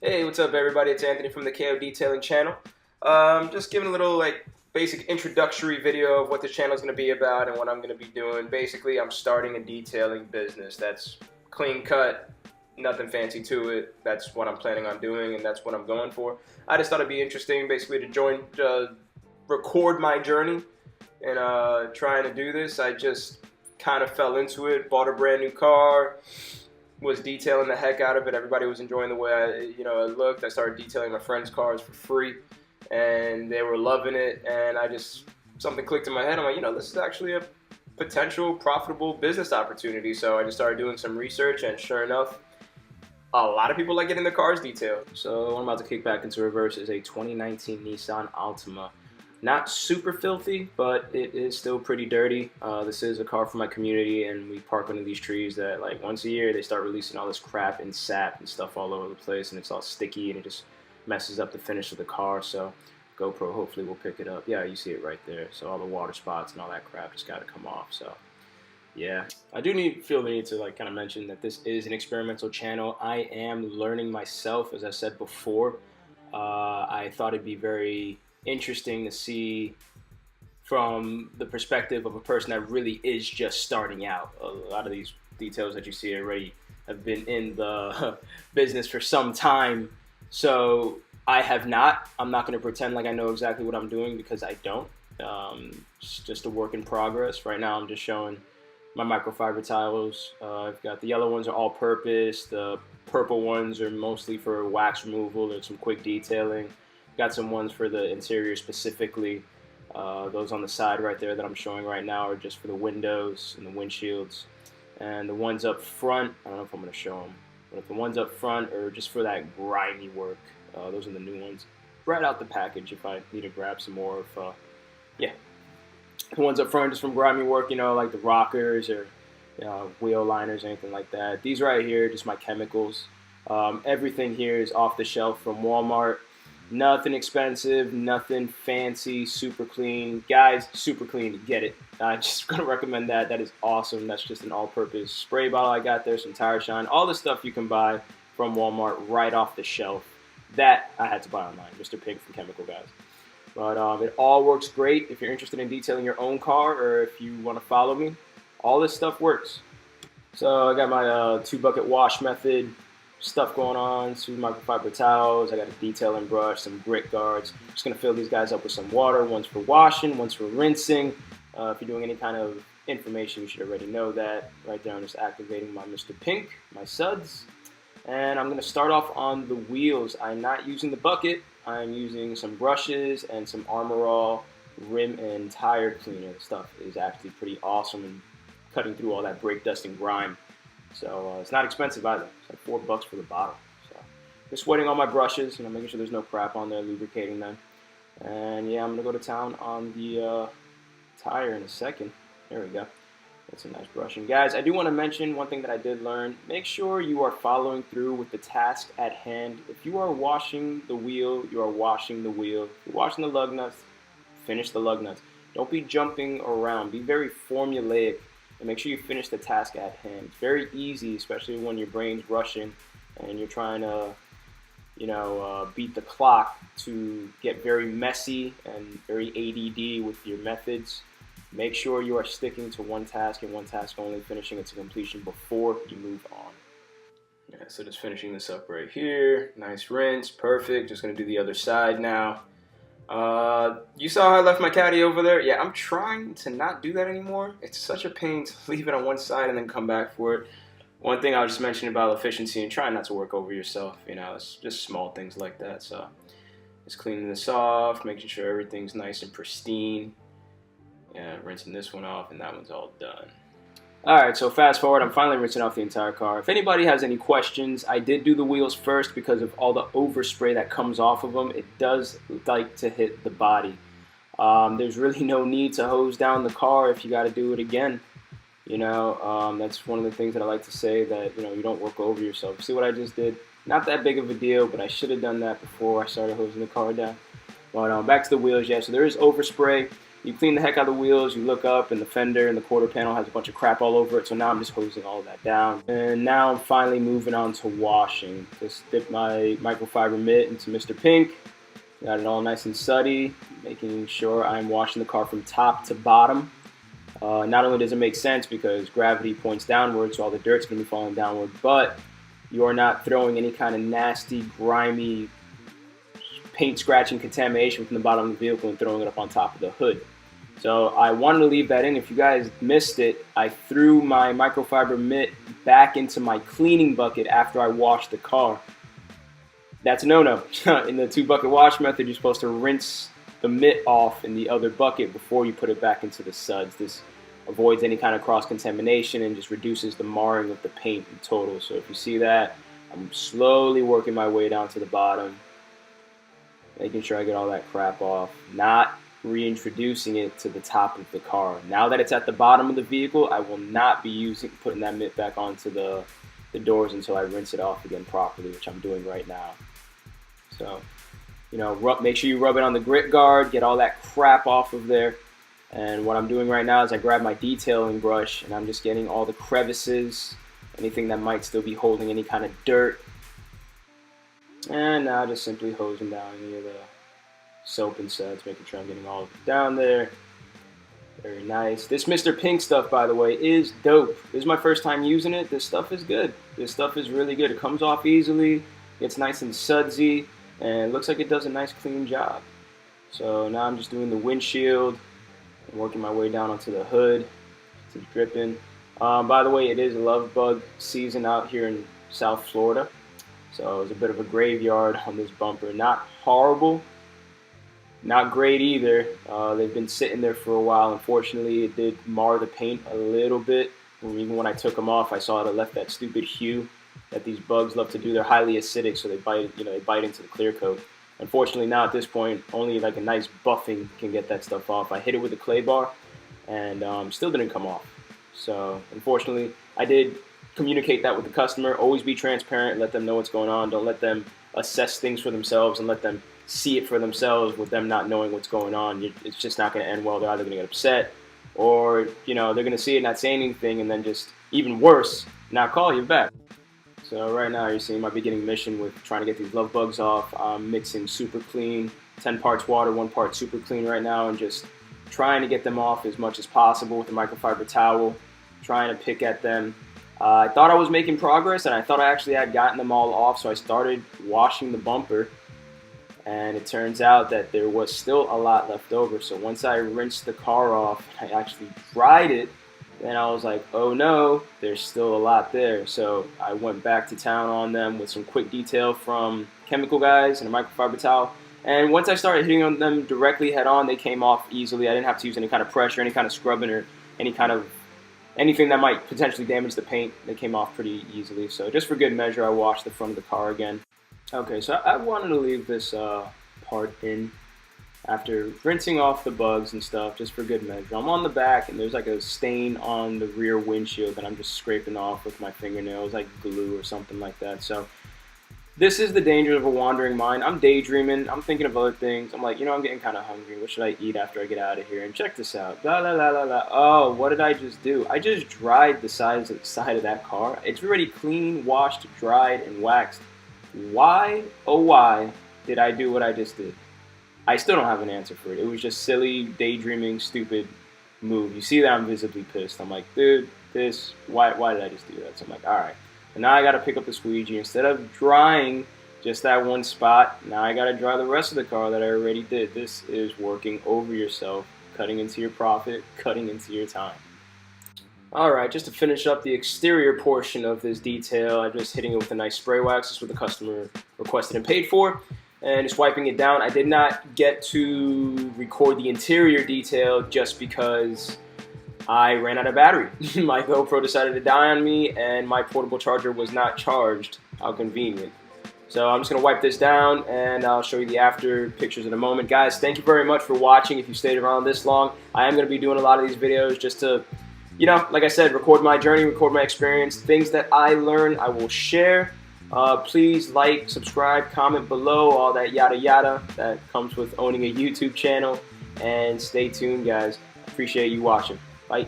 Hey, what's up, everybody? It's Anthony from the KO Detailing channel. Just giving a little basic introductory video of what this channel is going to be about and what I'm going to be doing. Basically, I'm starting a detailing business. That's clean cut, nothing fancy to it. That's what I'm planning on doing, and that's what I'm going for. I just thought it'd be interesting, basically, to record my journey and trying to do this. I just kind of fell into it, bought a brand new car, was detailing the heck out of it. Everybody was enjoying the way it looked. I started detailing my friends' cars for free, and they were loving it. And something clicked in my head. I'm like, this is actually a potential profitable business opportunity. So I just started doing some research, and sure enough, a lot of people like getting their cars detailed. So what I'm about to kick back into reverse is a 2019 Nissan Altima. Not super filthy, but it is still pretty dirty. This is a car for my community, and we park under these trees that once a year they start releasing all this crap and sap and stuff all over the place, and it's all sticky and it just messes up the finish of the car. So GoPro hopefully will pick it up. Yeah, you see it right there. So all the water spots and all that crap just got to come off. So yeah, I do feel the need to kind of mention that this is an experimental channel. I am learning myself, as I said before. I thought it'd be very interesting to see from the perspective of a person that really is just starting out. A lot of these details that you see already have been in the business for some time, so I have not. I'm not going to pretend like I know exactly what I'm doing, because I don't. It's just a work in progress. Right now I'm just showing my microfiber tiles. I've got the yellow ones are all purpose, the purple ones are mostly for wax removal. There's some quick detailing. Got some ones for the interior specifically. Those on the side right there that I'm showing right now are just for the windows and the windshields. And the ones up front, I don't know if I'm going to show them, but if the ones up front are just for that grimy work. Those are the new ones. Right out the package if I need to grab some more of, yeah. The ones up front just from grimy work, like the rockers or wheel liners, anything like that. These right here, just my chemicals. Everything here is off the shelf from Walmart. Nothing expensive, nothing fancy, super clean. Guys, super clean, get it. I'm just going to recommend that. That is awesome. That's just an all-purpose spray bottle I got there, some tire shine, all the stuff you can buy from Walmart right off the shelf. That I had to buy online, MR.PINK from Chemical Guys. But it all works great. If you're interested in detailing your own car, or if you want to follow me, all this stuff works. So I got my 2-bucket wash method stuff going on, some microfiber towels. I got a detailing brush, some grit guards. Just gonna fill these guys up with some water. One's for washing, one's for rinsing. If you're doing any kind of information, you should already know that. Right there, I'm just activating my MR.PINK, my suds. And I'm gonna start off on the wheels. I'm not using the bucket. I'm using some brushes and some Armor All rim and tire cleaner. The stuff is actually pretty awesome and cutting through all that brake dust and grime. So it's not expensive either. It's like $4 for the bottle. So just wetting all my brushes, making sure there's no crap on there, lubricating them. And yeah, I'm gonna go to town on the tire in a second. There we go. That's a nice brushing. Guys, I do want to mention one thing that I did learn. Make sure you are following through with the task at hand. If you are washing the wheel, you are washing the wheel. If you're washing the lug nuts, finish the lug nuts. Don't be jumping around. Be very formulaic. And make sure you finish the task at hand. It's very easy, especially when your brain's rushing and you're trying to, beat the clock, to get very messy and very ADD with your methods. Make sure you are sticking to one task and one task only, finishing it to completion before you move on. Yeah, so just finishing this up right here. Nice rinse, perfect. Just gonna do the other side now. You saw how I left my caddy over there? Yeah, I'm trying to not do that anymore. It's such a pain to leave it on one side and then come back for it. One thing I'll just mention about efficiency and trying not to work over yourself, it's just small things like that. So just cleaning this off, making sure everything's nice and pristine. Yeah, rinsing this one off, and that one's all done. Alright, so fast forward, I'm finally rinsing off the entire car. If anybody has any questions, I did do the wheels first because of all the overspray that comes off of them. It does like to hit the body. There's really no need to hose down the car if you got to do it again. That's one of the things that I like to say, that you don't work over yourself. See what I just did? Not that big of a deal, but I should have done that before I started hosing the car down. But back to the wheels, yeah, so there is overspray. You clean the heck out of the wheels, you look up, and the fender and the quarter panel has a bunch of crap all over it, so now I'm just hosing all of that down. And now I'm finally moving on to washing. Just dip my microfiber mitt into MR.PINK. Got it all nice and sudsy, making sure I'm washing the car from top to bottom. Not only does it make sense because gravity points downward, so all the dirt's going to be falling downward, but you're not throwing any kind of nasty, grimy, paint scratching contamination from the bottom of the vehicle and throwing it up on top of the hood. So I wanted to leave that in. If you guys missed it, I threw my microfiber mitt back into my cleaning bucket after I washed the car. That's a no-no. In the 2-bucket wash method, you're supposed to rinse the mitt off in the other bucket before you put it back into the suds. This avoids any kind of cross-contamination and just reduces the marring of the paint in total. So if you see that, I'm slowly working my way down to the bottom, making sure I get all that crap off, not reintroducing it to the top of the car. Now that it's at the bottom of the vehicle, I will not be putting that mitt back onto the doors until I rinse it off again properly, which I'm doing right now. So, you know, make sure you rub it on the grit guard, get all that crap off of there. And what I'm doing right now is I grab my detailing brush and I'm just getting all the crevices, anything that might still be holding any kind of dirt. And now just simply hosing down any of the soap and suds, making sure I'm getting all of it down there. Very nice. This MR.PINK stuff, by the way, is dope. This is my first time using it. This stuff is good. This stuff is really good. It comes off easily, gets nice and sudsy, and it looks like it does a nice clean job. So now I'm just doing the windshield and working my way down onto the hood. It's dripping. By the way, it is love bug season out here in South Florida. So it's a bit of a graveyard on this bumper. Not horrible, not great either. They've been sitting there for a while. Unfortunately, it did mar the paint a little bit. Even when I took them off, I saw it left that stupid hue that these bugs love to do. They're highly acidic, so they bite into the clear coat. Unfortunately, now at this point, only like a nice buffing can get that stuff off. I hit it with a clay bar, and still didn't come off. So unfortunately, I did communicate that with the customer. Always be transparent, let them know what's going on. Don't let them assess things for themselves and let them see it for themselves with them not knowing what's going on. It's just not going to end well. They're either going to get upset, or they're going to see it, not say anything, and then just even worse, not call you back. So right now you're seeing my beginning mission with trying to get these love bugs off. I'm mixing super clean, 10 parts water, 1 part super clean right now, and just trying to get them off as much as possible with the microfiber towel, trying to pick at them. I thought I was making progress, and I thought I actually had gotten them all off, so I started washing the bumper, and it turns out that there was still a lot left over. So once I rinsed the car off, I actually dried it, then I was like, oh no, there's still a lot there. So I went back to town on them with some quick detail from chemical guys and a microfiber towel. And once I started hitting on them directly head on, they came off easily. I didn't have to use any kind of pressure, any kind of scrubbing, or anything that might potentially damage the paint. They came off pretty easily. So just for good measure, I washed the front of the car again. Okay, so I wanted to leave this part in after rinsing off the bugs and stuff, just for good measure. I'm on the back, and there's like a stain on the rear windshield that I'm just scraping off with my fingernails, like glue or something like that. So this is the danger of a wandering mind. I'm daydreaming. I'm thinking of other things. I'm like, I'm getting kind of hungry. What should I eat after I get out of here? And check this out. Blah, blah, blah, blah, blah. Oh, what did I just do? I just dried the side of that car. It's already clean, washed, dried, and waxed. Why, oh why, did I do what I just did? I still don't have an answer for it. It was just silly, daydreaming, stupid move. You see that I'm visibly pissed. I'm like, dude, why did I just do that? So I'm like, all right. And now I got to pick up the squeegee. Instead of drying just that one spot, now I got to dry the rest of the car that I already did. This is working over yourself, cutting into your profit, cutting into your time. Alright, just to finish up the exterior portion of this detail, I'm just hitting it with a nice spray wax. This is what the customer requested and paid for. And just wiping it down. I did not get to record the interior detail just because I ran out of battery. My GoPro decided to die on me, and my portable charger was not charged. How convenient. So I'm just going to wipe this down, and I'll show you the after pictures in a moment. Guys, thank you very much for watching. If you stayed around this long, I am going to be doing a lot of these videos just to, like I said, record my journey, record my experience. Things that I learn, I will share. Please like, subscribe, comment below, all that yada yada that comes with owning a YouTube channel. and stay tuned, guys. Appreciate you watching. Bye.